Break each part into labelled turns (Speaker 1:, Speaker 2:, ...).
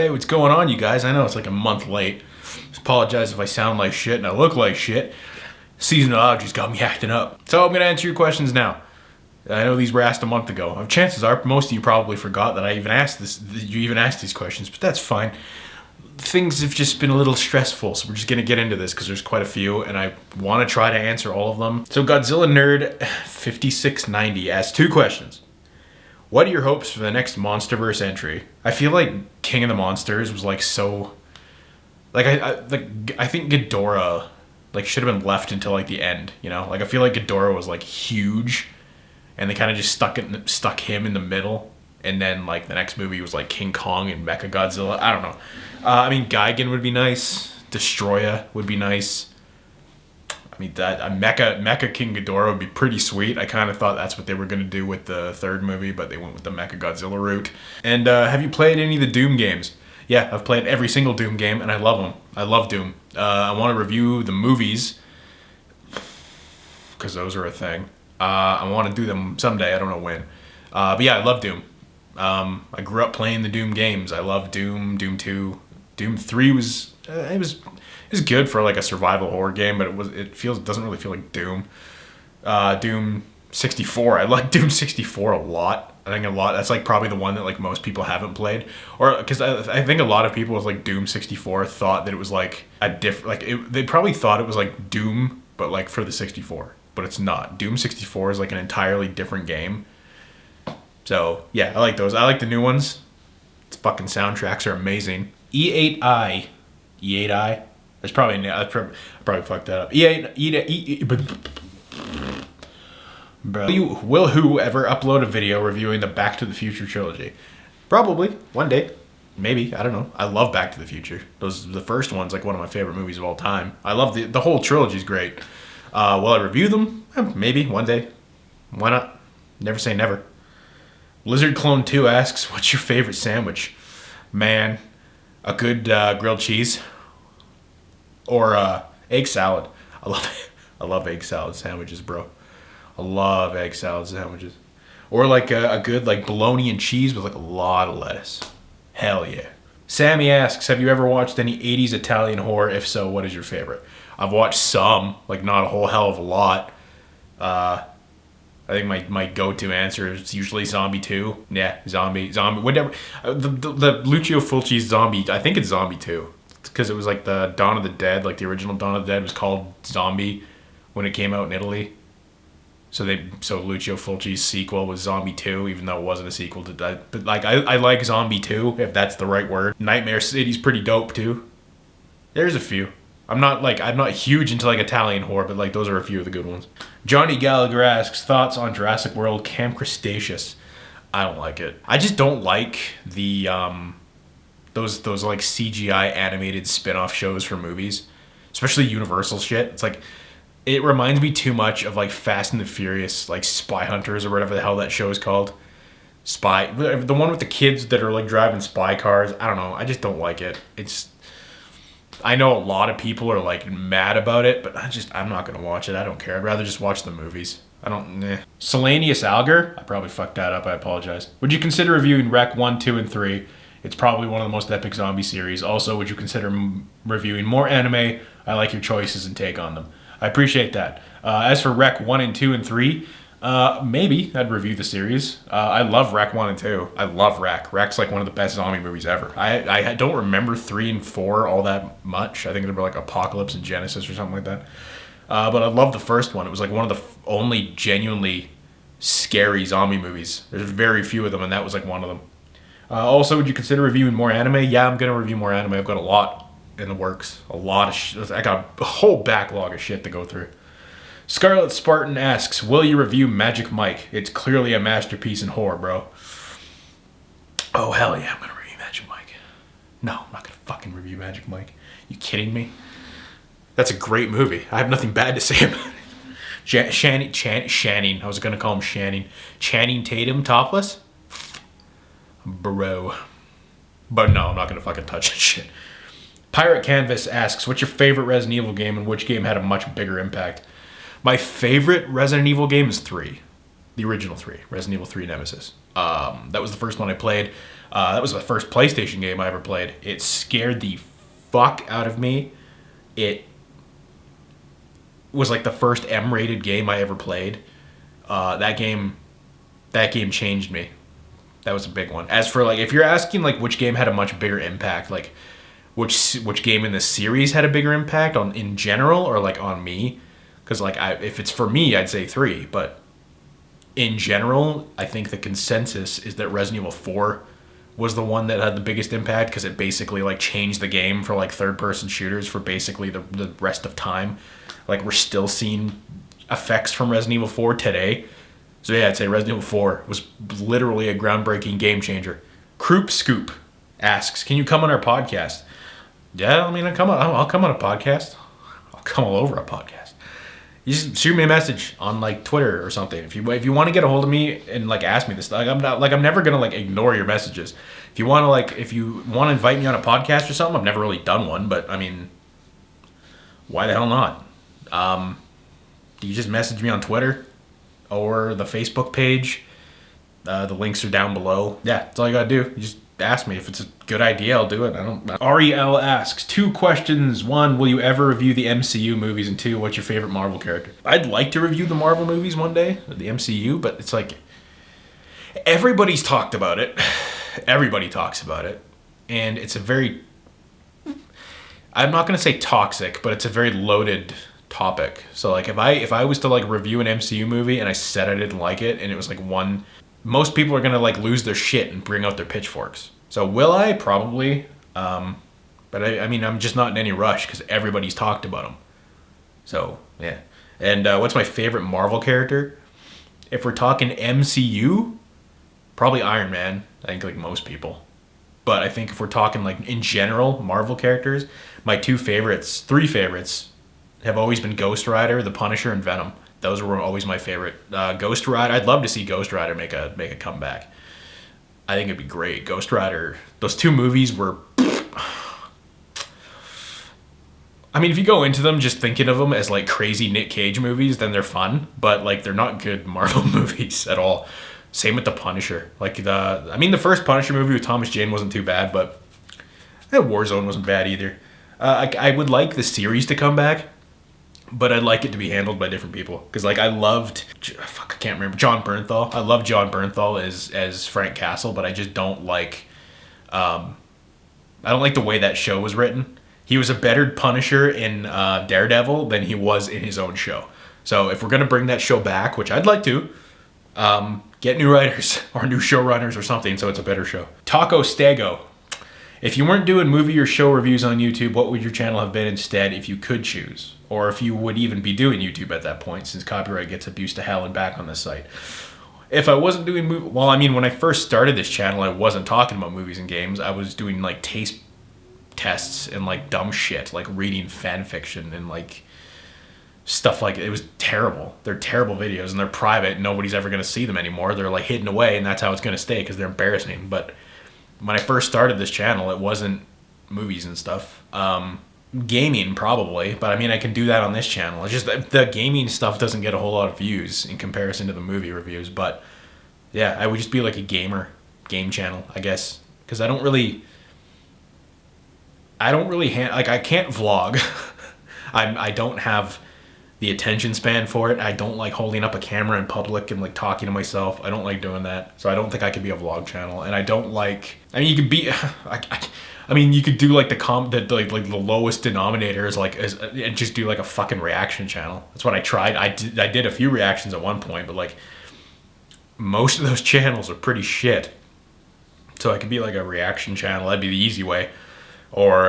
Speaker 1: Hey, what's going on, you guys? I know it's like a month late. Just apologize if I sound like shit and I look like shit. Seasonal allergies got me acting up. So I'm going to answer your questions now. I know these were asked a month ago. Chances are most of you probably forgot that I even asked this. You even asked these questions, but that's fine. Things have just been a little stressful, so we're just going to get into this because there's quite a few, and I want to try to answer all of them. So Godzilla Nerd 5690 asked 2 questions. What are your hopes for the next MonsterVerse entry? I feel like King of the Monsters was like so... Like, I think Ghidorah like should have been left until like the end, you know? Like, I feel like Ghidorah was like huge, and they kind of just stuck him in the middle, and then like the next movie was like King Kong and Mecha Godzilla. I don't know. I mean, Gigan would be nice. Destroya would be nice. I mean, that Mecha King Ghidorah would be pretty sweet. I kind of thought that's what they were going to do with the 3rd movie, but they went with the Mecha Godzilla route. And have you played any of the Doom games? Yeah, I've played every single Doom game, and I love them. I love Doom. I want to review the movies, because those are a thing. I want to do them someday. I don't know when. But yeah, I love Doom. I grew up playing the Doom games. I love Doom, Doom 2. Doom 3 was... It was good for like a survival horror game, but it doesn't really feel like Doom. Doom 64. I like Doom 64 a lot. I think a lot. That's like probably the one that like most people haven't played, or because I think a lot of people with like Doom 64 thought that it was like a different they probably thought it was like Doom, but like for the 64. But it's not. Doom 64 is like an entirely different game. So yeah, I like those. I like the new ones. Its fucking soundtracks are amazing. E8i. There's probably I probably fucked that up. Will who ever upload a video reviewing the Back to the Future trilogy? Probably one day, maybe. I don't know. I love Back to the Future. The first one's like one of my favorite movies of all time. I love the whole trilogy's great. Will I review them? Maybe one day. Why not? Never say never. Lizard Clone 2 asks, "What's your favorite sandwich?" Man, a good grilled cheese. Or egg salad. I love egg salad sandwiches, bro. I love egg salad sandwiches. Or like a good like bologna and cheese with like a lot of lettuce. Hell yeah. Sammy asks, "Have you ever watched any 80s Italian horror? If so, what is your favorite?" I've watched some, like not a whole hell of a lot. I think my go-to answer is usually Zombie 2. Yeah, Zombie, whatever. The Lucio Fulci's Zombie, I think it's Zombie 2. Because it was like the Dawn of the Dead, like the original Dawn of the Dead was called Zombie when it came out in Italy. So Lucio Fulci's sequel was Zombie 2, even though it wasn't a sequel to that. But like I like Zombie 2, if that's the right word. Nightmare City's pretty dope too. There's a few. I'm not huge into like Italian horror, but like those are a few of the good ones. Johnny Gallagher asks, "Thoughts on Jurassic World Camp Cretaceous?" I don't like it. I just don't like the those like CGI animated spin-off shows for movies, especially Universal shit. It's like, it reminds me too much of like Fast and the Furious, like Spy Hunters or whatever the hell that show is called. The one with the kids that are like driving spy cars. I don't know. I just don't like it. I know a lot of people are like mad about it, but I'm not gonna watch it. I don't care. I'd rather just watch the movies. Selenius Alger. I probably fucked that up. I apologize. Would you consider reviewing Rec 1, 2, and 3? It's probably one of the most epic zombie series. Also, would you consider reviewing more anime? I like your choices and take on them. I appreciate that. As for Rec 1 and 2 and 3, maybe I'd review the series. I love Rec 1 and 2. I love Rec. Rec's like one of the best zombie movies ever. I don't remember 3 and 4 all that much. I think they were like Apocalypse and Genesis or something like that. But I love the first one. It was like one of the only genuinely scary zombie movies. There's very few of them, and that was like one of them. Also, would you consider reviewing more anime? Yeah, I'm going to review more anime. I've got a lot in the works. A lot of shit. I got a whole backlog of shit to go through. Scarlet Spartan asks, "Will you review Magic Mike? It's clearly a masterpiece in horror, bro." Oh, hell yeah, I'm going to review Magic Mike. No, I'm not going to fucking review Magic Mike. You kidding me? That's a great movie. I have nothing bad to say about it. Channing. I was going to call him Channing. Channing Tatum topless? Bro. But no, I'm not going to fucking touch that shit. Pirate Canvas asks, "What's your favorite Resident Evil game and which game had a much bigger impact?" My favorite Resident Evil game is 3. The original 3, Resident Evil 3 Nemesis. That was the first one I played. That was the first PlayStation game I ever played. It scared the fuck out of me. It was like the first M-rated game I ever played. That game changed me. That was a big one. As for like, if you're asking like which game had a much bigger impact, like which game in the series had a bigger impact on in general or like on me, because like if it's for me, I'd say 3, but in general, I think the consensus is that Resident Evil 4 was the one that had the biggest impact because it basically like changed the game for like third-person shooters for basically the rest of time. Like we're still seeing effects from Resident Evil 4 today. So yeah, I'd say Resident Evil 4 was literally a groundbreaking game changer. Croup Scoop asks, "Can you come on our podcast?" Yeah, I mean, I'll come on a podcast. I'll come all over a podcast. You just shoot me a message on like Twitter or something. If you want to get a hold of me and like ask me this, like I'm never gonna like ignore your messages. If you want to invite me on a podcast or something, I've never really done one, but I mean, why the hell not? You just message me on Twitter or the Facebook page. The links are down below. Yeah, that's all you gotta do. You just ask me. If it's a good idea, I'll do it. Ariel asks 2 questions. 1, will you ever review the MCU movies? And 2, what's your favorite Marvel character? I'd like to review the Marvel movies one day, the MCU, but it's like everybody's talked about it. Everybody talks about it. And it's a very, I'm not going to say toxic, but it's a very loaded topic. So like if I was to like review an MCU movie and I said I didn't like it and it was like one, most people are going to like lose their shit and bring out their pitchforks. So will I? Probably. But I mean, I'm just not in any rush because everybody's talked about them. So, yeah. And what's my favorite Marvel character? If we're talking MCU, probably Iron Man. I think like most people. But I think if we're talking like in general Marvel characters, my 3 favorites have always been Ghost Rider, the Punisher, and Venom. Those were always my favorite. Ghost Rider, I'd love to see Ghost Rider make a comeback. I think it'd be great. Ghost Rider, those 2 movies were, I mean, if you go into them just thinking of them as like crazy Nick Cage movies, then they're fun, but like they're not good Marvel movies at all. Same with the Punisher. Like the first Punisher movie with Thomas Jane wasn't too bad, but Warzone wasn't bad either. I would like the series to come back, but I'd like it to be handled by different people. Because like I can't remember, John Bernthal. I love John Bernthal as Frank Castle, but I just don't like, I don't like the way that show was written. He was a better Punisher in Daredevil than he was in his own show. So if we're going to bring that show back, which I'd like to, get new writers or new showrunners or something so it's a better show. Taco Stego. If you weren't doing movie or show reviews on YouTube, what would your channel have been instead if you could choose? Or if you would even be doing YouTube at that point, since copyright gets abused to hell and back on this site. If I wasn't doing when I first started this channel, I wasn't talking about movies and games. I was doing like taste tests and like dumb shit, like reading fan fiction and like stuff like it was terrible. They're terrible videos and they're private. Nobody's ever going to see them anymore. They're like hidden away and that's how it's going to stay because they're embarrassing. But when I first started this channel, it wasn't movies and stuff. Gaming probably, but I mean I can do that on this channel. It's just the gaming stuff doesn't get a whole lot of views in comparison to the movie reviews. But yeah, I would just be like a game channel, I guess, because I can't vlog. I don't have the attention span for it. I don't like holding up a camera in public and like talking to myself. I don't like doing that. So I don't think I could be a vlog channel. And I don't like, I mean, you could be, you could do like the lowest denominator is like, and just do like a fucking reaction channel. That's what I tried. I did a few reactions at one point, but like most of those channels are pretty shit. So I could be like a reaction channel. That'd be the easy way. Or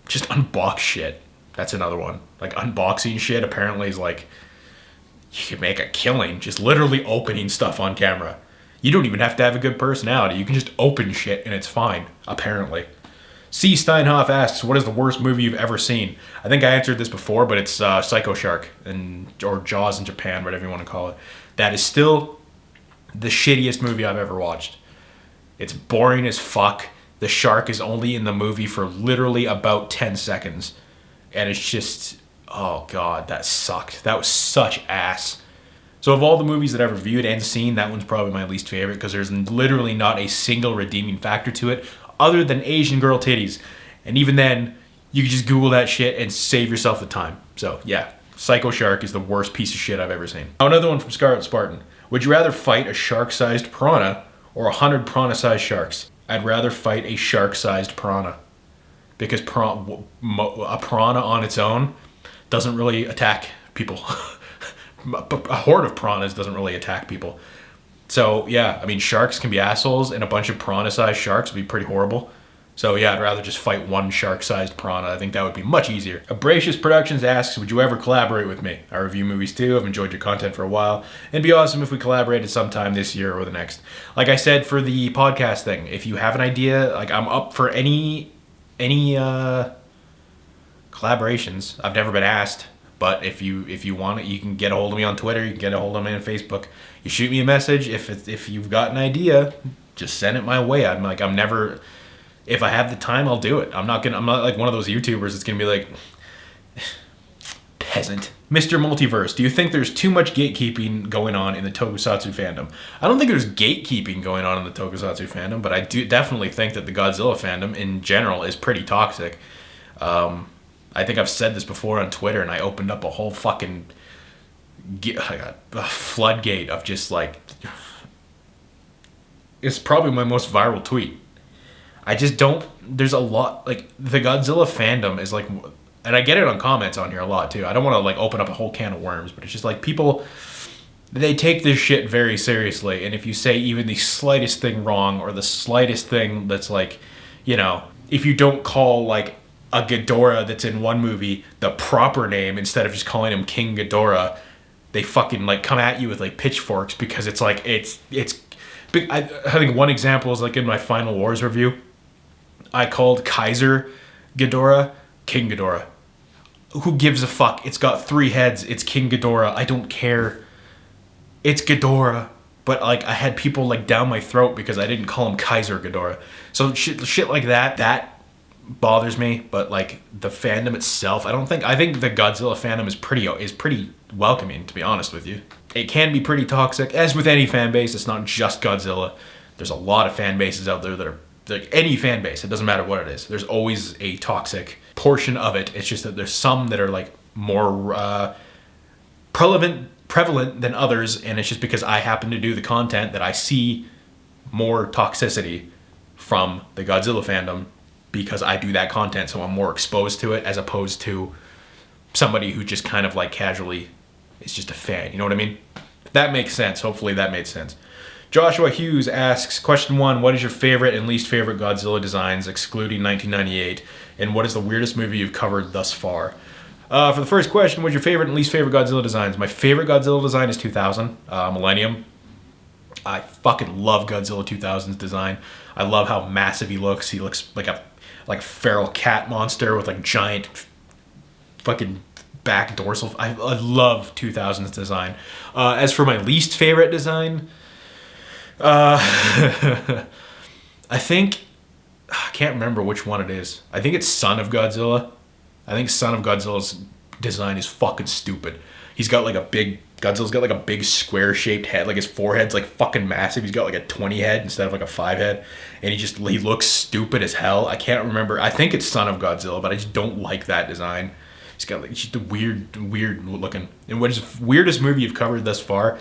Speaker 1: just unbox shit. That's another one. Like unboxing shit apparently is like, you can make a killing just literally opening stuff on camera. You don't even have to have a good personality. You can just open shit and it's fine, apparently. C. Steinhoff asks, what is the worst movie you've ever seen? I think I answered this before, but it's Psycho Shark or Jaws in Japan, whatever you want to call it. That is still the shittiest movie I've ever watched. It's boring as fuck. The shark is only in the movie for literally about 10 seconds. And it's just, oh God, that sucked. That was such ass. So of all the movies that I've reviewed and seen, that one's probably my least favorite because there's literally not a single redeeming factor to it other than Asian girl titties. And even then, you can just Google that shit and save yourself the time. So yeah, Psycho Shark is the worst piece of shit I've ever seen. Now another one from Scarlet Spartan. Would you rather fight a shark-sized piranha or 100 piranha-sized sharks? I'd rather fight a shark-sized piranha. Because a piranha on its own doesn't really attack people. A horde of piranhas doesn't really attack people. So yeah, I mean, sharks can be assholes, and a bunch of piranha-sized sharks would be pretty horrible. So yeah, I'd rather just fight one shark-sized piranha. I think that would be much easier. Abracious Productions asks, would you ever collaborate with me? I review movies too. I've enjoyed your content for a while. It'd be awesome if we collaborated sometime this year or the next. Like I said for the podcast thing, if you have an idea, like I'm up for any collaborations. I've never been asked, but if you want it, you can get a hold of me on Twitter. You can get a hold of me on Facebook. You shoot me a message if you've got an idea, just send it my way. I'm never. If I have the time, I'll do it. I'm not like one of those YouTubers that's gonna be like peasant. Mr. Multiverse, do you think there's too much gatekeeping going on in the Tokusatsu fandom? I don't think there's gatekeeping going on in the Tokusatsu fandom, but I do definitely think that the Godzilla fandom in general is pretty toxic. I think I've said this before on Twitter, and I opened up a whole fucking a floodgate of just like, it's probably my most viral tweet. I just don't, there's a lot, like, the Godzilla fandom is like, and I get it on comments on here a lot too. I don't want to like open up a whole can of worms, but it's just like people, they take this shit very seriously. And if you say even the slightest thing wrong or the slightest thing that's like, you know, if you don't call like a Ghidorah that's in one movie the proper name instead of just calling him King Ghidorah, they fucking like come at you with like pitchforks because it's like, it's big. I think one example is like in my Final Wars review, I called Kaiser Ghidorah King Ghidorah. Who gives a fuck? It's got 3 heads. It's King Ghidorah. I don't care. It's Ghidorah. But like I had people like down my throat because I didn't call him Kaiser Ghidorah. So shit like that bothers me. But like the fandom itself, I think the Godzilla fandom is pretty welcoming, to be honest with you. It can be pretty toxic, as with any fan base. It's not just Godzilla. There's a lot of fan bases out there that are like any fan base. It doesn't matter what it is. There's always a toxic portion of it. It's just that there's some that are like more prevalent than others, and it's just because I happen to do the content that I see more toxicity from the Godzilla fandom because I do that content, so I'm more exposed to it as opposed to somebody who just kind of like casually is just a fan. You know what I mean? If that makes sense. Hopefully that made sense. Joshua Hughes asks, question 1, what is your favorite and least favorite Godzilla designs, excluding 1998? And what is the weirdest movie you've covered thus far? For the first question, what's your favorite and least favorite Godzilla designs? My favorite Godzilla design is 2000, Millennium. I fucking love Godzilla 2000's design. I love how massive he looks. He looks like a feral cat monster with like giant fucking back dorsal. I love 2000's design. As for my least favorite design, I can't remember which one it is. I think it's Son of Godzilla. I think Son of Godzilla's design is fucking stupid. Godzilla's got like a big square shaped head, like his forehead's like fucking massive. He's got like a 20 head instead of like a 5 head. And he looks stupid as hell. I can't remember. I think it's Son of Godzilla, but I just don't like that design. He's got like just a weird looking. And what is the weirdest movie you've covered thus far?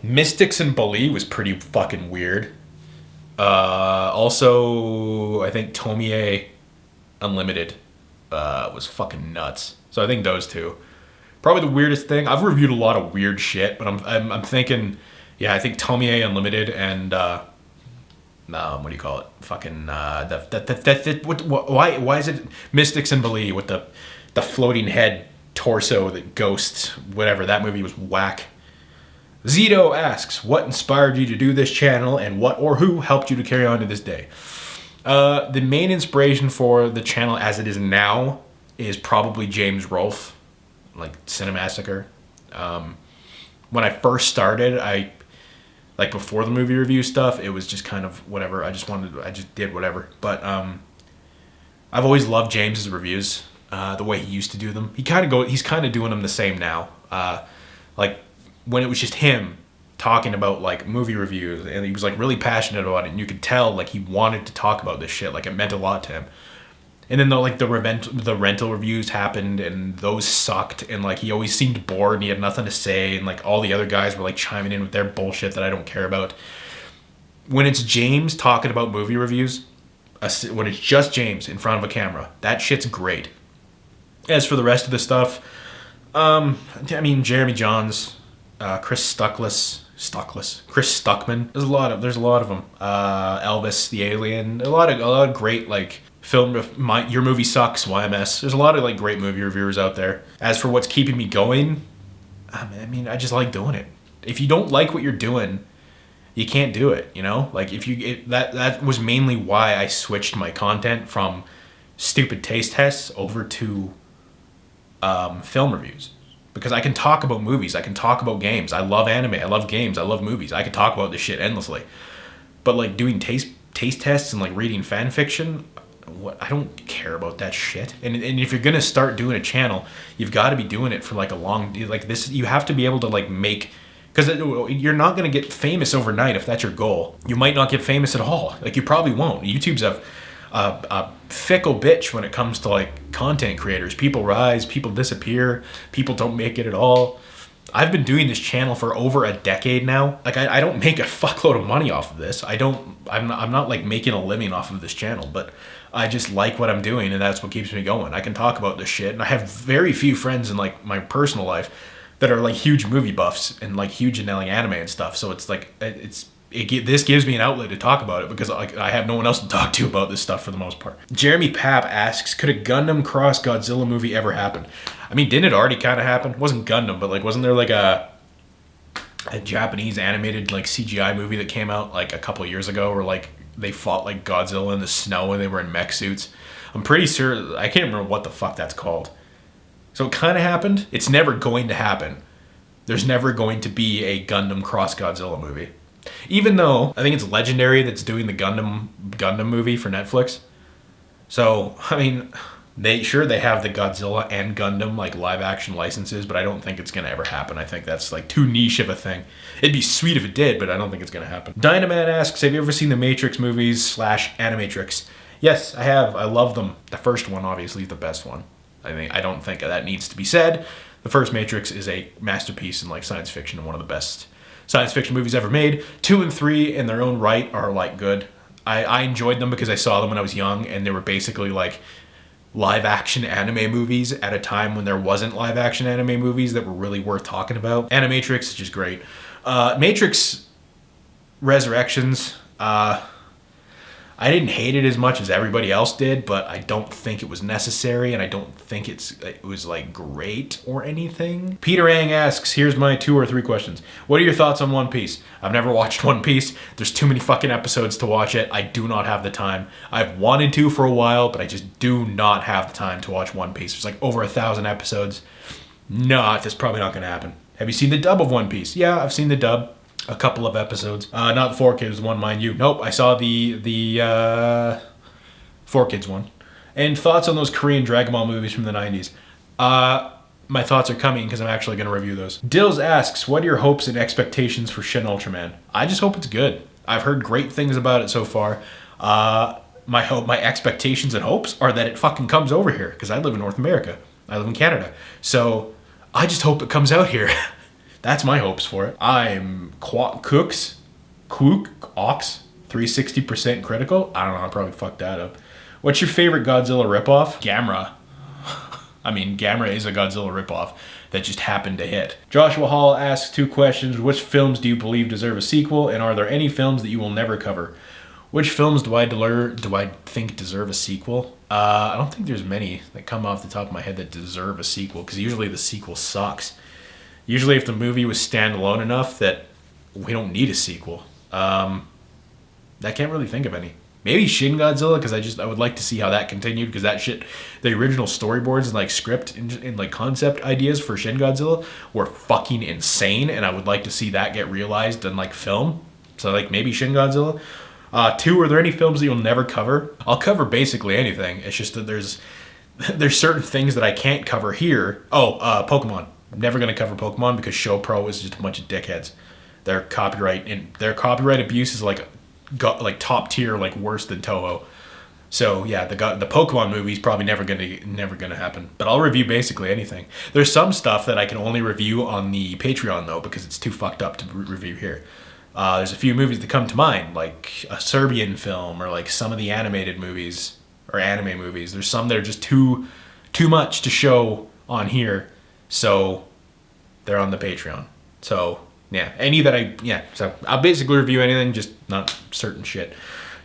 Speaker 1: Mystics and Bali was pretty fucking weird. Also, I think Tomie Unlimited was fucking nuts. So I think those two. Probably the weirdest thing. I've reviewed a lot of weird shit, but I'm thinking, yeah, I think Tomie Unlimited and what do you call it? Fucking why is it Mystics and Bali with the floating head torso, the ghosts, whatever. That movie was whack. Zito asks, what inspired you to do this channel and what or who helped you to carry on to this day? The main inspiration for the channel as it is now is probably James Rolfe, like Cinemassacre. When I first started, like before the movie review stuff, it was just kind of whatever. I just did whatever. But I've always loved James's reviews, the way he used to do them. He's kind of doing them the same now. Like when it was just him talking about like movie reviews, and he was like really passionate about it, and you could tell like he wanted to talk about this shit, like it meant a lot to him. And then the rental reviews happened, and those sucked, and like he always seemed bored and he had nothing to say, and like all the other guys were like chiming in with their bullshit that I don't care about. When it's James talking about movie reviews, when it's just James in front of a camera, that shit's great. As for the rest of the stuff, I mean Jeremy Johns, Chris Stuckman. There's a lot of them. Elvis the Alien. A lot of great like film. Your Movie Sucks. YMS. There's a lot of like great movie reviewers out there. As for what's keeping me going, I mean I just like doing it. If you don't like what you're doing, you can't do it. You know, like that was mainly why I switched my content from stupid taste tests over to film reviews. Because I can talk about movies, I can talk about games. I love anime, I love games, I love movies. I can talk about this shit endlessly. But like doing taste tests and like reading fan fiction, I don't care about that shit. And if you're gonna start doing a channel, you've got to be doing it for like a long, like this. You have to be able to like make, because you're not gonna get famous overnight if that's your goal. You might not get famous at all. Like you probably won't. YouTube's a fickle bitch when it comes to like content creators. People rise, people disappear, people don't make it at all. I've been doing this channel for over a decade now. Like I don't make a fuckload of money off of this. I'm not like making a living off of this channel, but I just like what I'm doing, and that's what keeps me going. I can talk about this shit, and I have very few friends in like my personal life that are like huge movie buffs and like huge in like anime and stuff. So it's like this gives me an outlet to talk about it, because I have no one else to talk to about this stuff for the most part. Jeremy Papp asks, could a Gundam cross Godzilla movie ever happen? I mean, didn't it already kind of happen? It wasn't Gundam, but like wasn't there like a Japanese animated like CGI movie that came out like a couple years ago where like they fought like Godzilla in the snow and they were in mech suits? I'm pretty sure, I can't remember what the fuck that's called. So it kind of happened. It's never going to happen. There's never going to be a Gundam cross Godzilla movie. Even though I think it's Legendary that's doing the Gundam movie for Netflix. So, I mean, they have the Godzilla and Gundam like live action licenses, but I don't think it's going to ever happen. I think that's like too niche of a thing. It'd be sweet if it did, but I don't think it's going to happen. Dynaman asks, have you ever seen the Matrix movies / Animatrix? Yes, I have. I love them. The first one obviously is the best one. I don't think that needs to be said. The first Matrix is a masterpiece in like science fiction and one of the best science fiction movies ever made. 2 and 3 in their own right are like good. I enjoyed them because I saw them when I was young, and they were basically like live action anime movies at a time when there wasn't live action anime movies that were really worth talking about. Animatrix is just great. Matrix Resurrections, I didn't hate it as much as everybody else did, but I don't think it was necessary, and I don't think it was like great or anything. Peter Ang asks, here's my 2 or 3 questions. What are your thoughts on One Piece? I've never watched One Piece. There's too many fucking episodes to watch it. I do not have the time. I've wanted to for a while, but I just do not have the time to watch One Piece. There's like over 1,000 episodes. No, that's probably not gonna happen. Have you seen the dub of One Piece? Yeah, I've seen the dub. A couple of episodes. Not the 4Kids one, mind you. Nope, I saw the 4Kids one. And thoughts on those Korean Dragon Ball movies from the 90s? My thoughts are coming because I'm actually going to review those. Dills asks, what are your hopes and expectations for Shin Ultraman? I just hope it's good. I've heard great things about it so far. My expectations and hopes are that it fucking comes over here, because I live in North America. I live in Canada. So I just hope it comes out here. That's my hopes for it. I'm Ox, 360% critical. I don't know, I probably fucked that up. What's your favorite Godzilla ripoff? Gamera. I mean, Gamera is a Godzilla ripoff that just happened to hit. Joshua Hall asks 2 questions. Which films do you believe deserve a sequel, and are there any films that you will never cover? Which films do I think deserve a sequel? I don't think there's many that come off the top of my head that deserve a sequel, because usually the sequel sucks. Usually if the movie was standalone enough that we don't need a sequel. I can't really think of any. Maybe Shin Godzilla, because I would like to see how that continued, because that shit, the original storyboards and like script and like concept ideas for Shin Godzilla were fucking insane, and I would like to see that get realized in like film. So like maybe Shin Godzilla. 2, are there any films that you'll never cover? I'll cover basically anything. It's just that there's certain things that I can't cover here. Pokemon. I'm never going to cover Pokemon because Show Pro is just a bunch of dickheads. Their copyright abuse is like top tier, like worse than Toho. So yeah, the Pokemon movie is probably never gonna happen. But I'll review basically anything. There's some stuff that I can only review on the Patreon though because it's too fucked up to review here. There's a few movies that come to mind, like a Serbian film or like some of the animated movies or anime movies. There's some that are just too much to show on here, so they're on the Patreon. So yeah, so I'll basically review anything, just not certain shit.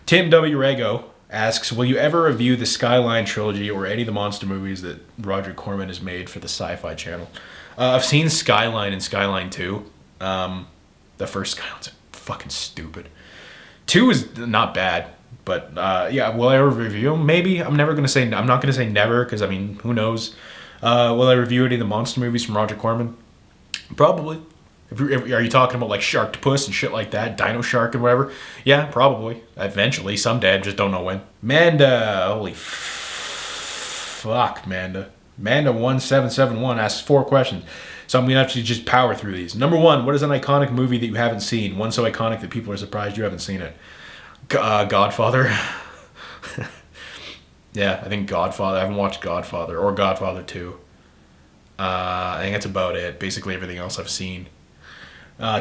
Speaker 1: Tim W. Rego asks, will you ever review the Skyline trilogy or any of the monster movies that Roger Corman has made for the Sci-Fi Channel? I've seen Skyline and Skyline 2. The first Skyline's fucking stupid. 2 is not bad, but yeah, will I ever review them? Maybe. I'm not gonna say never, because I mean, who knows? Will I review any of the monster movies from Roger Corman? Probably. Are you talking about like Sharktopus and shit like that, Dino Shark and whatever? Yeah, probably. Eventually, someday. I just don't know when. Manda, holy fuck, Manda. Manda1771 asks 4 questions, so I'm gonna have to just power through these. Number 1, what is an iconic movie that you haven't seen? One so iconic that people are surprised you haven't seen it. Godfather. Yeah, I think Godfather. I haven't watched Godfather or Godfather 2. I think that's about it. Basically everything else I've seen.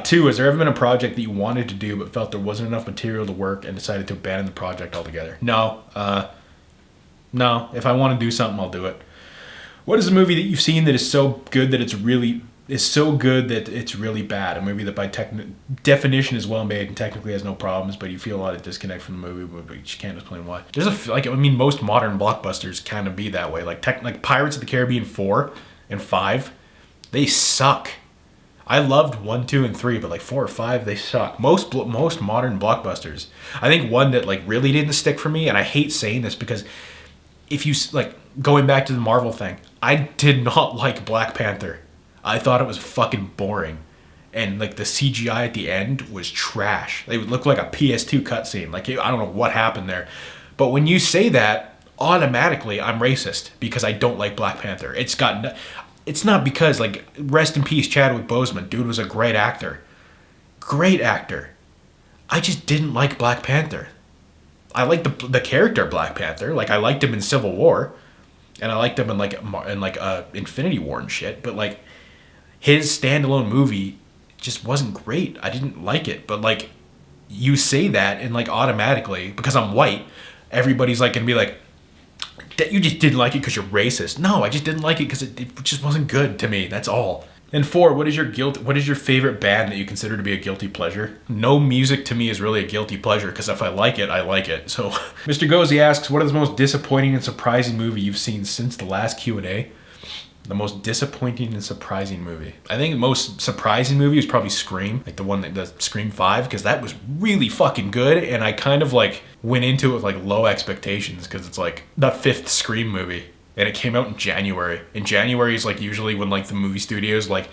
Speaker 1: 2, has there ever been a project that you wanted to do but felt there wasn't enough material to work and decided to abandon the project altogether? No. No. If I want to do something, I'll do it. What is a movie that you've seen that is so good that it's really bad? A movie that by definition is well made and technically has no problems, but you feel a lot of disconnect from the movie, but you just can't explain why. Most modern blockbusters kind of be that way. Like Pirates of the Caribbean 4 and 5, they suck. I loved 1, 2, and 3, but like 4 or 5, they suck. Most modern blockbusters. I think one that like really didn't stick for me, and I hate saying this because if you like going back to the Marvel thing, I did not like Black Panther. I thought it was fucking boring, and like the CGI at the end was trash. It would look like a PS2 cutscene. Like I don't know what happened there, but when you say that, automatically I'm racist because I don't like Black Panther. It's not because, like, rest in peace Chadwick Boseman. Dude was a great actor. Great actor. I just didn't like Black Panther. I liked the character Black Panther. Like, I liked him in Civil War. And I liked him in Infinity War and shit. But, like, his standalone movie just wasn't great. I didn't like it. But, like, you say that and, like, automatically, because I'm white, everybody's, like, going to be like, that you just didn't like it because you're racist. No, I just didn't like it because it just wasn't good to me. That's all. And 4, what is your favorite band that you consider to be a guilty pleasure? No music to me is really a guilty pleasure because if I like it, I like it. So Mr. Gozy asks, what is the most disappointing and surprising movie you've seen since the last Q&A? The most disappointing and surprising movie. I think the most surprising movie was probably Scream, like the Scream 5, because that was really fucking good, and I kind of like went into it with like low expectations because it's like the 5th Scream movie, and it came out in January. And January is like usually when like the movie studios like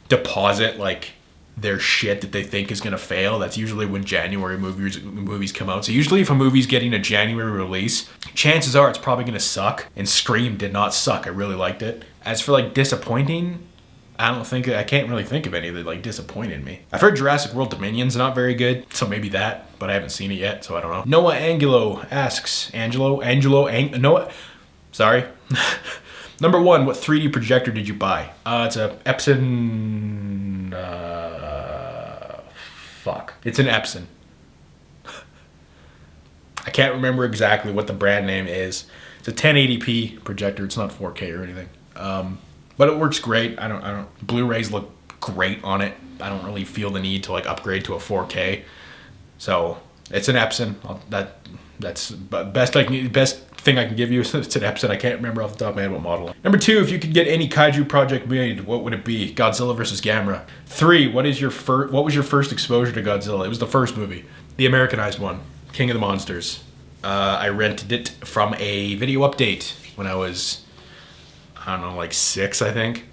Speaker 1: deposit like their shit that they think is gonna fail. That's usually when January movies come out. So usually if a movie's getting a January release, chances are it's probably gonna suck. And Scream did not suck. I really liked it. As for like disappointing, I can't really think of any that like disappointed me. I've heard Jurassic World Dominion's not very good, so maybe that, but I haven't seen it yet, so I don't know. Noah Angelo asks, Noah, sorry. Number 1, what 3D projector did you buy? It's a Epson, It's an Epson. I can't remember exactly what the brand name is. It's a 1080p projector. It's not 4K or anything. But it works great. I don't. Blu-rays look great on it. I don't really feel the need to like upgrade to a 4K. So it's an Epson. That's the best thing I can give you. It's an Epson. I can't remember off the top of my head what model. Number 2, if you could get any kaiju project made, what would it be? Godzilla versus Gamera. 3, what was your first exposure to Godzilla? It was the first movie, the Americanized one, King of the Monsters. I rented it from a video update when I was, I don't know, like 6, I think.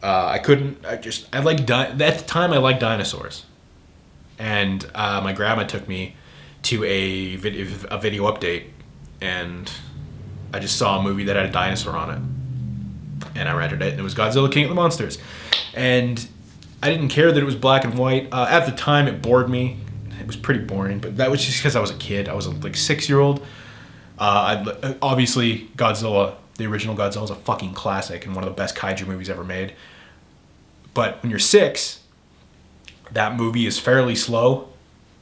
Speaker 1: At the time I liked dinosaurs. And my grandma took me to a video update, and I just saw a movie that had a dinosaur on it. and I rented it, and it was Godzilla King of the Monsters. And I didn't care that it was black and white. At the time, it bored me. It was pretty boring, but that was just because I was a kid. I was a 6-year-old. Obviously, Godzilla, the original Godzilla, is a fucking classic and one of the best kaiju movies ever made. But when you're 6, that movie is fairly slow.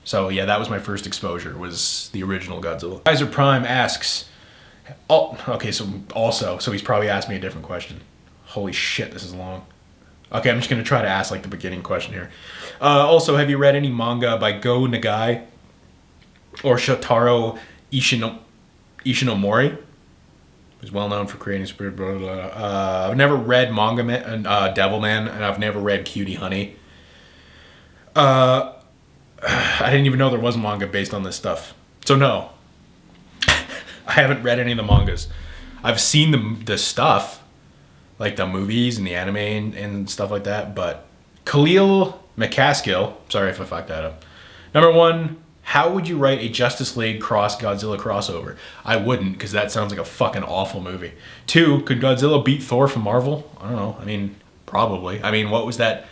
Speaker 1: So yeah, that was my first exposure, was the original Godzilla. Kaiser Prime asks, oh, okay, so he's probably asked me a different question. Holy shit, this is long. Okay, I'm just going to try to ask like the beginning question here. Also, have you read any manga by Go Nagai or Shotaro Ishinomori? Who's well known for creating Spirit. Blah, blah, blah. I've never read Manga Man, Devilman, and I've never read Cutie Honey. I didn't even know there was manga based on this stuff. So no, I haven't read any of the mangas. I've seen the stuff, like the movies and the anime and stuff like that. But Khalil McCaskill, sorry if I fucked that up. Number 1, how would you write a Justice League Godzilla crossover? I wouldn't, because that sounds like a fucking awful movie. 2, could Godzilla beat Thor from Marvel? I don't know. I mean, probably. I mean, what was that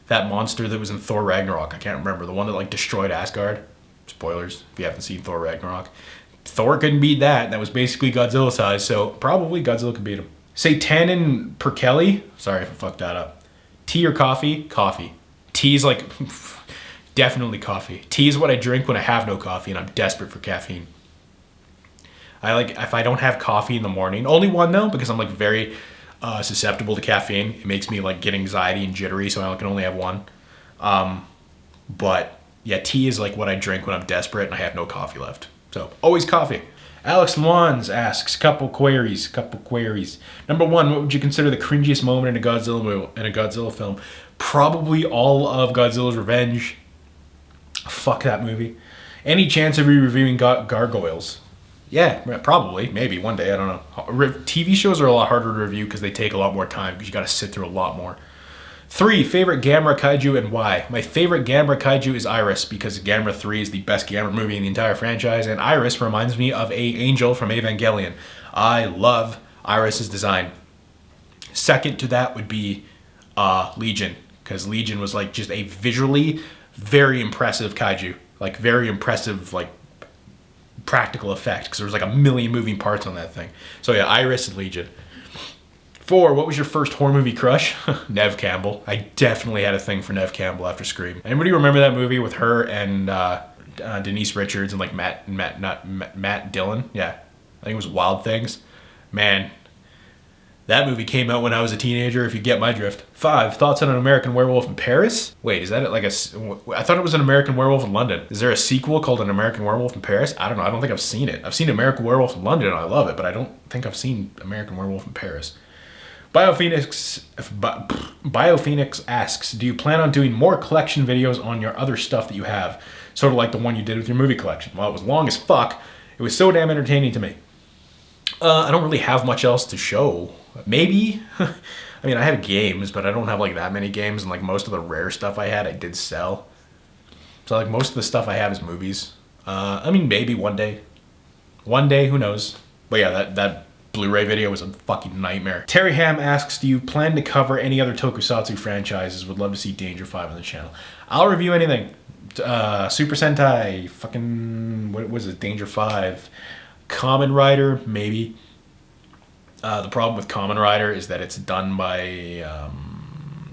Speaker 1: monster that was in Thor Ragnarok? I can't remember. The one that like destroyed Asgard. Spoilers if you haven't seen Thor Ragnarok. Thor couldn't beat that. That was basically Godzilla size, so probably Godzilla could beat him. Say Tannen Perkelly. Sorry if I fucked that up. Tea or coffee? Coffee. Tea's like definitely coffee. Tea is what I drink when I have no coffee and I'm desperate for caffeine. I like if I don't have coffee in the morning. Only one though, because I'm like very susceptible to caffeine. It makes me like get anxiety and jittery, so I can only have one. But yeah, tea is like what I drink when I'm desperate and I have no coffee left. So always coffee. Alex Lawns asks, couple queries. Number 1, what would you consider the cringiest moment in a Godzilla film? Probably all of Godzilla's Revenge. Fuck that movie. Any chance of you reviewing Gargoyles? Yeah, probably. Maybe one day. I don't know. TV shows are a lot harder to review because they take a lot more time because you got to sit through a lot more. 3, favorite Gamera Kaiju and why? My favorite Gamera Kaiju is Iris because Gamera 3 is the best Gamera movie in the entire franchise, and Iris reminds me of Angel from Evangelion. I love Iris's design. Second to that would be Legion, because Legion was like just a visually very impressive kaiju. Like very impressive like practical effect because there was like a million moving parts on that thing. So yeah, Iris and Legion. 4, what was your first horror movie crush? Neve Campbell. I definitely had a thing for Neve Campbell after Scream. Anybody remember that movie with her and Denise Richards and like Matt Dillon? Yeah, I think it was Wild Things. Man, that movie came out when I was a teenager, if you get my drift. 5, thoughts on An American Werewolf in Paris? Wait, is that like I thought it was An American Werewolf in London. Is there a sequel called An American Werewolf in Paris? I don't know. I don't think I've seen it. I've seen American Werewolf in London and I love it, but I don't think I've seen American Werewolf in Paris. BioPhoenix asks, do you plan on doing more collection videos on your other stuff that you have? Sort of like the one you did with your movie collection. Well, it was long as fuck. It was so damn entertaining to me. I don't really have much else to show. Maybe. I mean, I have games, but I don't have like that many games, and like most of the rare stuff I had, I did sell. So like most of the stuff I have is movies. I mean, maybe one day. One day, who knows? But yeah, that Blu-ray video was a fucking nightmare. Terry Ham asks, do you plan to cover any other tokusatsu franchises? Would love to see Danger 5 on the channel. I'll review anything. Super Sentai, fucking, what was it, Danger 5. Kamen Rider, maybe. The problem with Kamen Rider is that it's done by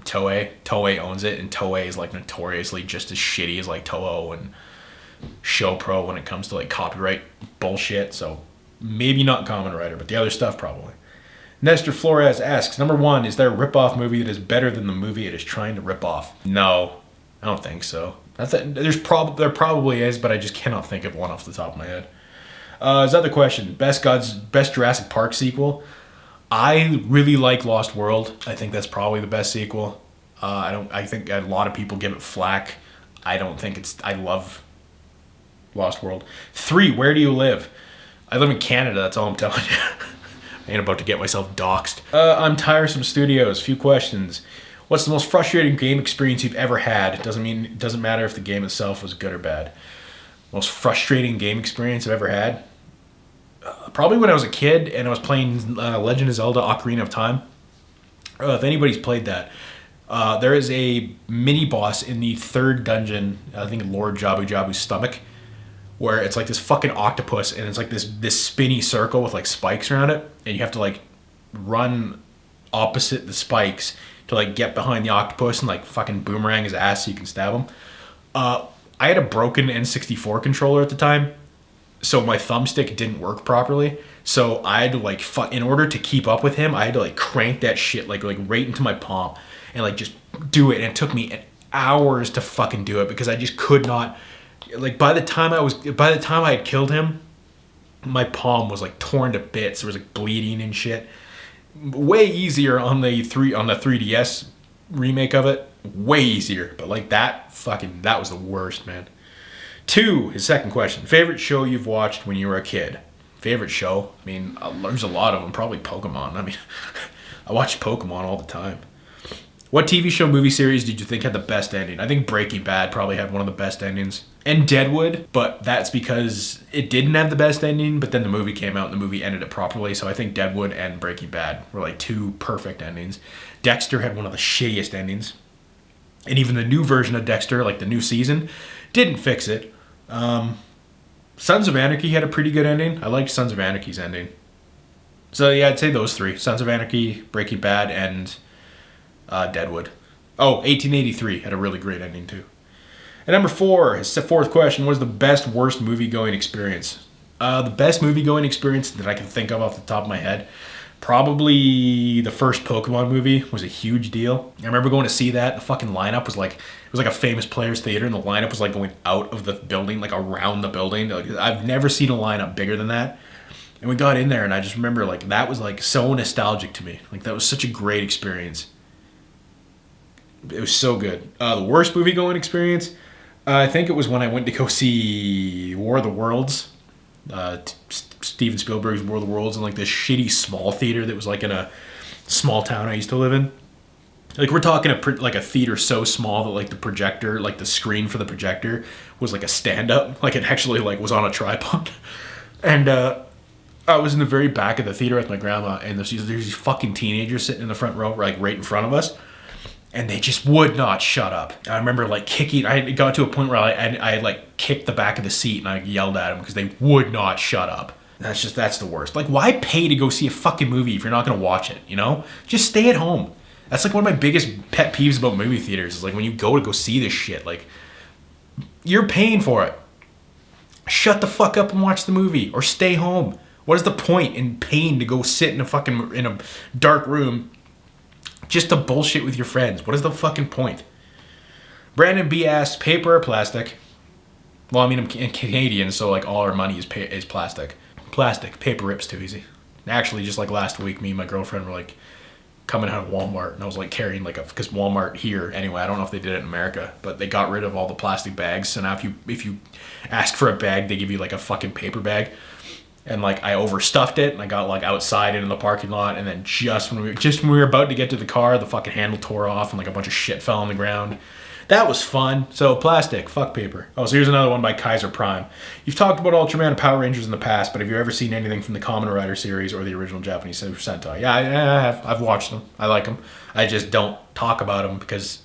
Speaker 1: Toei. Toei owns it, and Toei is like notoriously just as shitty as like Toho and ShowPro when it comes to like copyright bullshit, so maybe not Kamen Rider, but the other stuff probably. Nestor Flores asks, number 1, is there a rip-off movie that is better than the movie it is trying to rip off? No, I don't think so. There probably is, but I just cannot think of one off the top of my head. His other question, best Jurassic Park sequel? I really like Lost World. I think that's probably the best sequel. I think a lot of people give it flack. I love Lost World. 3, where do you live? I live in Canada, that's all I'm telling you. I ain't about to get myself doxxed. I'm Tiresome Studios, few questions. What's the most frustrating game experience you've ever had? It doesn't matter if the game itself was good or bad. Most frustrating game experience I've ever had? Probably when I was a kid and I was playing Legend of Zelda Ocarina of Time. If anybody's played that, there is a mini boss in the third dungeon, I think Lord Jabu Jabu's stomach, where it's like this fucking octopus, and it's like this spinny circle with like spikes around it, and you have to like run opposite the spikes to like get behind the octopus and like fucking boomerang his ass so you can stab him. I had a broken N64 controller at the time, so my thumbstick didn't work properly. So I had to like in order to keep up with him, I had to like crank that shit like right into my palm and like just do it. And it took me hours to fucking do it because I just could not. Like by the time I had killed him, my palm was like torn to bits. There was like bleeding and shit. Way easier on the 3DS remake of it. Way easier, but like that was the worst, man. 2, his second question: favorite show you've watched when you were a kid? Favorite show? I mean, there's a lot of them. Probably Pokemon. I mean, I watch Pokemon all the time. What TV show, movie series did you think had the best ending? I think Breaking Bad probably had one of the best endings. And Deadwood, but that's because it didn't have the best ending, but then the movie came out and the movie ended it properly. So I think Deadwood and Breaking Bad were like 2 perfect endings. Dexter had one of the shittiest endings. And even the new version of Dexter, like the new season, didn't fix it. Sons of Anarchy had a pretty good ending. I liked Sons of Anarchy's ending. So yeah, I'd say those 3. Sons of Anarchy, Breaking Bad, and Deadwood. Oh, 1883 had a really great ending too. And number 4, his fourth question: what is the best, worst movie-going experience? The best movie-going experience that I can think of off the top of my head, probably the first Pokemon movie was a huge deal. I remember going to see that. The fucking lineup was like, it was like a famous players theater, and the lineup was like going out of the building, like around the building. Like, I've never seen a lineup bigger than that. And we got in there, and I just remember like that was like so nostalgic to me. Like that was such a great experience. It was so good. The worst movie going experience, I think it was when I went to go see War of the Worlds, Steven Spielberg's War of the Worlds, in like this shitty small theater that was like in a small town I used to live in. Like we're talking like a theater so small that like the projector, like the screen for the projector was like a stand-up, like it actually like was on a tripod. And I was in the very back of the theater with my grandma, and there's these fucking teenagers sitting in the front row, like right in front of us. And they just would not shut up. I remember like kicking. I got to a point where I had like kicked the back of the seat and I yelled at them because they would not shut up. That's the worst. Like, why pay to go see a fucking movie if you're not gonna watch it? You know, just stay at home. That's like one of my biggest pet peeves about movie theaters. Is like when you go see this shit, like you're paying for it. Shut the fuck up and watch the movie, or stay home. What is the point in paying to go sit in a dark room? Just to bullshit with your friends. What is the fucking point? Brandon B asks, paper or plastic? Well, I mean, I'm Canadian, so like all our money is plastic. Plastic. Paper rips too easy. Actually, just like last week, me and my girlfriend were like coming out of Walmart, and I was like carrying like because Walmart here, anyway, I don't know if they did it in America, but they got rid of all the plastic bags. So now if you ask for a bag, they give you like a fucking paper bag. And like I overstuffed it, and I got like outside in the parking lot, and then just when we were about to get to the car, the fucking handle tore off and like a bunch of shit fell on the ground. That was fun. So plastic, fuck paper. Oh, so here's another one by Kaiser Prime. You've talked about Ultraman and Power Rangers in the past, but have you ever seen anything from the Kamen Rider series or the original Japanese Super Sentai? Yeah, I have. I've watched them. I like them. I just don't talk about them because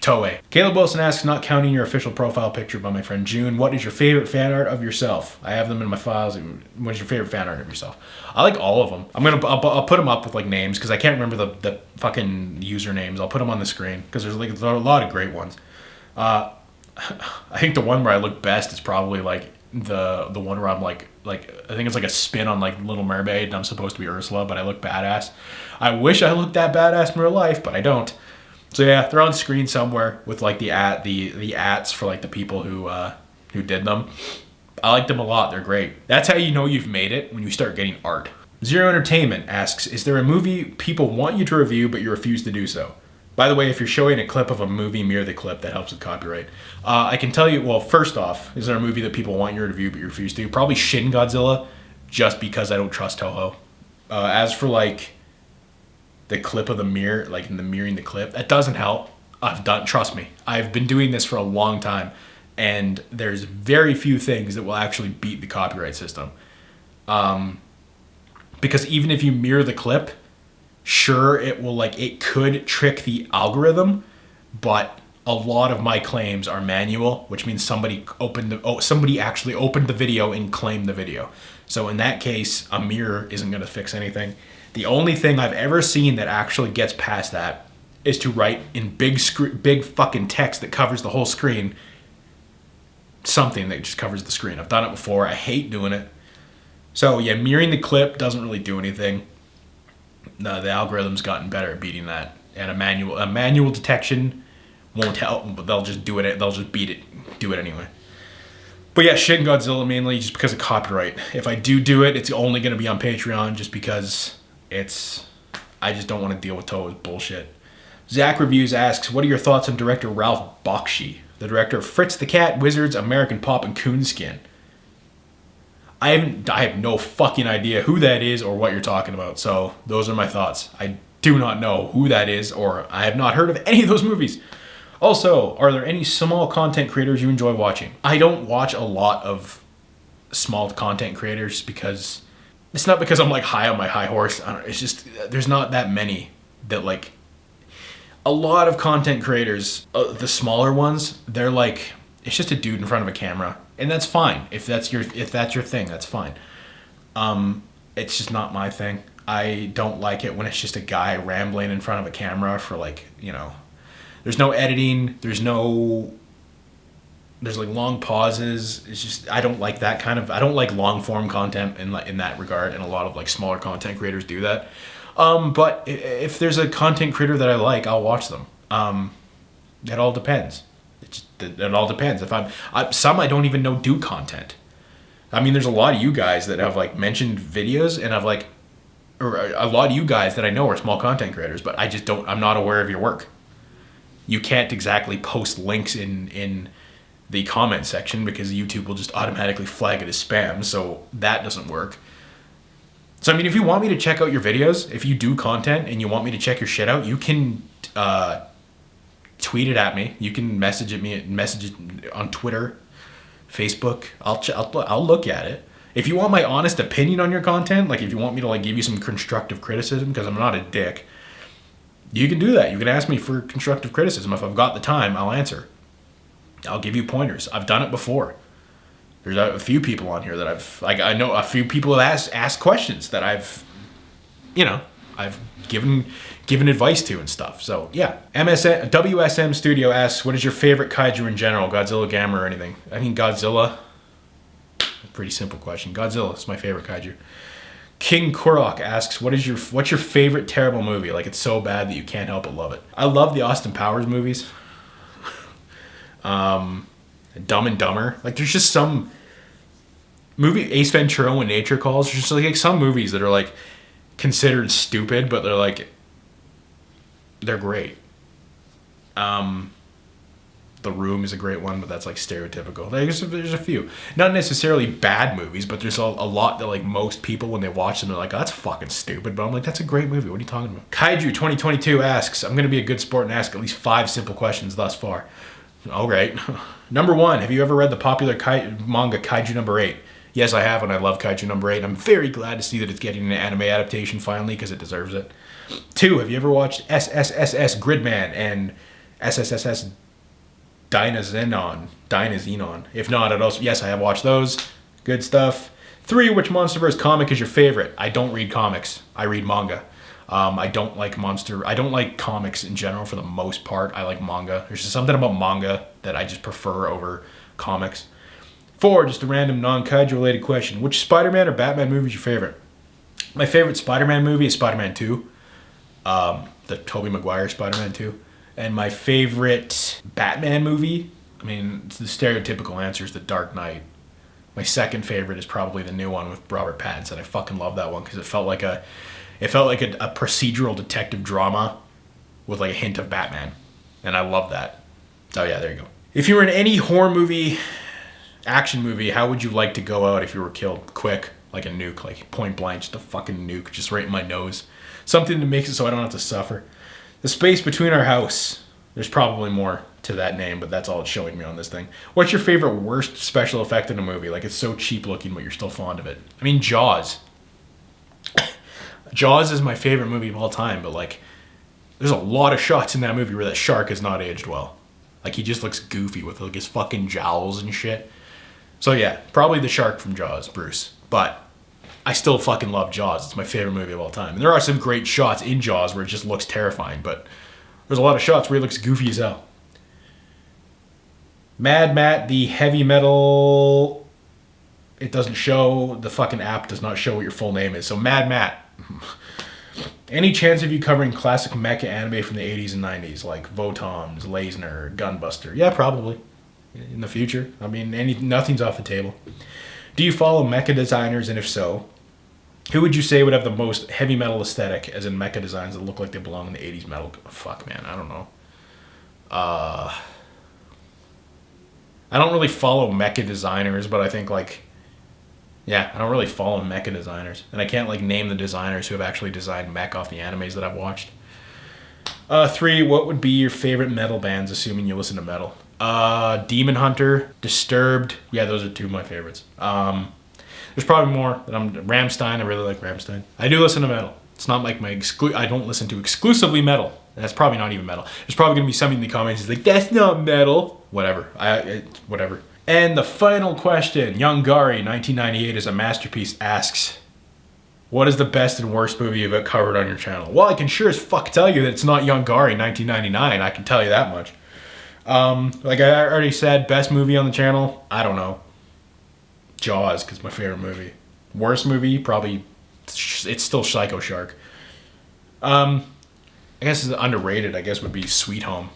Speaker 1: Toei. Caleb Wilson asks, not counting your official profile picture by my friend June, what is your favorite fan art of yourself? I have them in my files. What's your favorite fan art of yourself? I like all of them. I'll put them up with like names because I can't remember the fucking usernames. I'll put them on the screen because there's a lot of great ones. I think the one where I look best is probably like the one where I'm like I think it's like a spin on like Little Mermaid and I'm supposed to be Ursula, but I look badass. I wish I looked that badass in real life, but I don't. So yeah, they're on screen somewhere with like the ats for like the people who did them. I like them a lot. They're great. That's how you know you've made it, when you start getting art. Zero Entertainment asks, is there a movie people want you to review but you refuse to do so? By the way, if you're showing a clip of a movie, mirror the clip. That helps with copyright. I can tell you, well, first off, is there a movie that people want you to review but you refuse to? Probably Shin Godzilla, just because I don't trust Toho. As for like the clip of the mirror, like in the mirroring the clip, that doesn't help. Trust me, I've been doing this for a long time, and there's very few things that will actually beat the copyright system. Because even if you mirror the clip, Sure, it could trick the algorithm, but a lot of my claims are manual, which means somebody actually opened the video and claimed the video. So in that case, a mirror isn't going to fix anything. The only thing I've ever seen that actually gets past that is to write in big fucking text that covers the whole screen something that just covers the screen. I've done it before. I hate doing it. So yeah, mirroring the clip doesn't really do anything. No, the algorithm's gotten better at beating that, and a manual detection won't help, but they'll just do it. They'll just do it anyway. But yeah, Shin Godzilla mainly just because of copyright. If I do it, it's only going to be on Patreon just because I just don't want to deal with Toa's bullshit. Zach Reviews asks, what are your thoughts on director Ralph Bakshi, the director of Fritz the Cat, Wizards, American Pop, and Coonskin? I have no fucking idea who that is or what you're talking about, so those are my thoughts. I do not know who that is, or I have not heard of any of those movies. Also, are there any small content creators you enjoy watching? I don't watch a lot of small content creators because it's not because I'm like high on my high horse. It's just there's not that many that like a lot of content creators, the smaller ones, they're like it's just a dude in front of a camera, and that's fine. If that's your thing, that's fine. It's just not my thing. I don't like it when it's just a guy rambling in front of a camera for like, you know, there's no editing, there's like long pauses. It's just I don't like that kind of I don't like long form content in that regard, and a lot of like smaller content creators do that. But if there's a content creator that I like, I'll watch them. It all depends. It all depends. If some I don't even know do content. I mean, there's a lot of you guys that have like mentioned videos, and or a lot of you guys that I know are small content creators, but I'm not aware of your work. You can't exactly post links in the comment section because YouTube will just automatically flag it as spam, so that doesn't work. So I mean, if you want me to check out your videos, if you do content and you want me to check your shit out, you can tweet it at me. You can message it on Twitter, Facebook. I'll look at it. If you want my honest opinion on your content, like if you want me to like give you some constructive criticism, because I'm not a dick, you can do that. You can ask me for constructive criticism. If I've got the time, I'll answer. I'll give you pointers. I've done it before. There's a few people on here that I know a few people have asked questions that I've given advice to and stuff. So yeah. WSM Studio asks, what is your favorite kaiju in general? Godzilla, Gamma, or anything? I mean, Godzilla. Pretty simple question. Godzilla is my favorite kaiju. King Kurok asks, what's your favorite terrible movie? Like it's so bad that you can't help but love it. I love the Austin Powers movies. Dumb and Dumber. Like there's just some movie, Ace Ventura When Nature Calls. There's just like some movies that are like considered stupid, but they're great. The Room is a great one, but that's like stereotypical. There's a few, not necessarily bad movies, but there's a lot that like most people when they watch them they're like, oh, that's fucking stupid. But I'm like, that's a great movie. What are you talking about? Kaiju 2022 asks, I'm gonna be a good sport and ask at least 5 simple questions thus far. All right. Number 1, have you ever read the popular manga Kaiju number 8? Yes, I have, and I love Kaiju number 8. I'm very glad to see that it's getting an anime adaptation finally because it deserves it. 2, have you ever watched SSSS Gridman and SSSS Dynazenon? If not, yes, I have watched those. Good stuff. 3, which MonsterVerse comic is your favorite? I don't read comics. I read manga. I don't like comics in general for the most part. I like manga. There's just something about manga that I just prefer over comics. 4, just a random non-kaiju related question. Which Spider-Man or Batman movie is your favorite? My favorite Spider-Man movie is Spider-Man 2. The Tobey Maguire Spider-Man 2. And my favorite Batman movie, I mean, the stereotypical answer is The Dark Knight. My second favorite is probably the new one with Robert Pattinson. I fucking love that one because it felt like a procedural detective drama with like a hint of Batman. And I love that. So yeah, there you go. If you were in any horror movie, action movie, how would you like to go out if you were killed? Quick, like a nuke, like point blank, just a fucking nuke, just right in my nose. Something to make it so I don't have to suffer. The space between our house. There's probably more to that name, but that's all it's showing me on this thing. What's your favorite worst special effect in a movie? Like it's so cheap looking, but you're still fond of it. I mean, Jaws. Jaws is my favorite movie of all time, but like, there's a lot of shots in that movie where that shark has not aged well. Like, he just looks goofy with like his fucking jowls and shit. So yeah, probably the shark from Jaws, Bruce. But I still fucking love Jaws. It's my favorite movie of all time. And there are some great shots in Jaws where it just looks terrifying, but there's a lot of shots where he looks goofy as hell. Mad Matt, the heavy metal... It doesn't show, the fucking app does not show what your full name is. So Mad Matt. Any chance of you covering classic mecha anime from the 80s and 90s, like Votoms, Lasner, Gunbuster? Yeah, probably. In the future. I mean, nothing's off the table. Do you follow mecha designers, and if so, who would you say would have the most heavy metal aesthetic, as in mecha designs that look like they belong in the 80s metal? Fuck, man, I don't know. I don't really follow mecha designers, but I think, like, yeah, I don't really follow mecha designers. And I can't, like, name the designers who have actually designed mech off the animes that I've watched. 3, what would be your favorite metal bands, assuming you listen to metal? Demon Hunter, Disturbed. Yeah, those are 2 of my favorites. There's probably more. Rammstein, I really like Rammstein. I do listen to metal. It's not like I don't listen to exclusively metal. That's probably not even metal. There's probably going to be somebody in the comments who's like, that's not metal. Whatever. Whatever. And the final question, Young Gary, 1998, is a masterpiece, asks, what is the best and worst movie you've covered on your channel? Well, I can sure as fuck tell you that it's not Young Gary, 1999. I can tell you that much. Like I already said, best movie on the channel, I don't know. Jaws, because it's my favorite movie. Worst movie, probably, it's still Psycho Shark. I guess it's underrated, I guess would be Sweet Home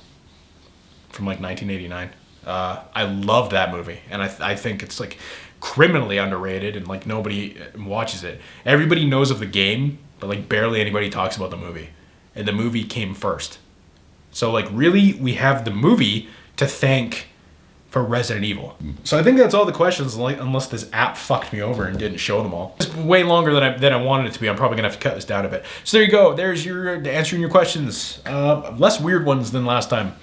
Speaker 1: from like 1989. I love that movie, and I think it's like criminally underrated, and like nobody watches it. Everybody knows of the game, but like barely anybody talks about the movie. And the movie came first. So like really, we have the movie to thank for Resident Evil. So I think that's all the questions, unless this app fucked me over and didn't show them all. It's way longer than I wanted it to be. I'm probably gonna have to cut this down a bit. So there you go. There's your answering your questions. Less weird ones than last time.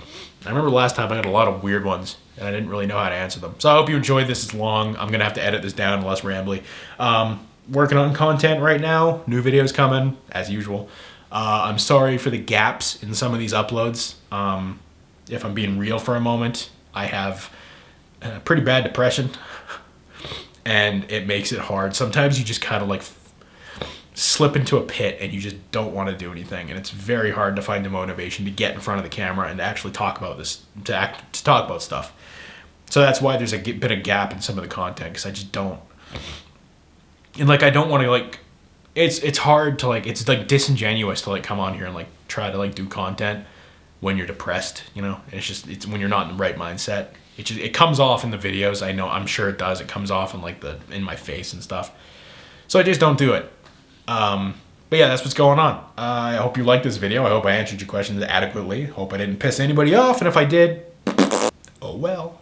Speaker 1: I remember last time I had a lot of weird ones and I didn't really know how to answer them. So I hope you enjoyed this. It's long. I'm gonna have to edit this down, less rambly. Working on content right now. New videos coming as usual. I'm sorry for the gaps in some of these uploads. If I'm being real for a moment, I have pretty bad depression, and it makes it hard. Sometimes you just kind of like slip into a pit and you just don't want to do anything, and it's very hard to find the motivation to get in front of the camera and to actually talk about this, to talk about stuff. So that's why there's a bit of gap in some of the content, because I just don't, and like I don't want to like, it's hard to like, it's like disingenuous to like come on here and like try to like do content when you're depressed, you know. It's when you're not in the right mindset. It comes off in the videos. I know, I'm sure it does. It comes off in like in my face and stuff. So I just don't do it. But yeah, that's what's going on. I hope you liked this video. I hope I answered your questions adequately. Hope I didn't piss anybody off. And if I did, oh well.